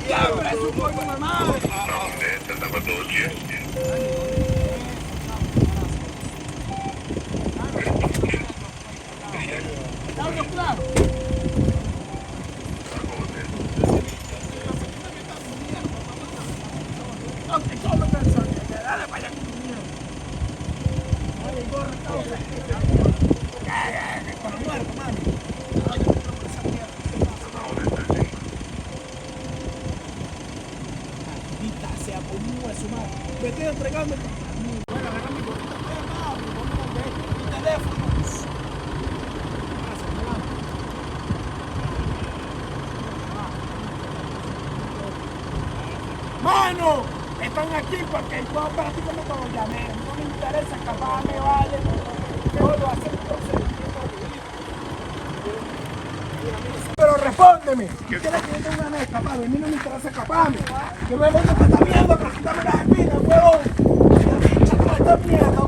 Diablo, es un coño de madre. Esta estaba todo bien. Claro, claro. Ok, solo persona. Dale para allá con tu mierda. Dale, corre, causa. Con la muerte, mami. Dale, por esa mierda. Maldita sea, conmigo a su madre. Me estoy entregando. Bueno, agarra mi gorrita. Mi teléfono. Mano, están aquí porque yo prácticamente lo llamé. No me interesa escaparme, vale. Puedo hacer un procedimiento. Pero respóndeme. ¿Quieres que yo tenga una escapada? A mí no me interesa escaparme. Que me voy a estar viendo, pero quítame las espinas, huevón. Esta mierda,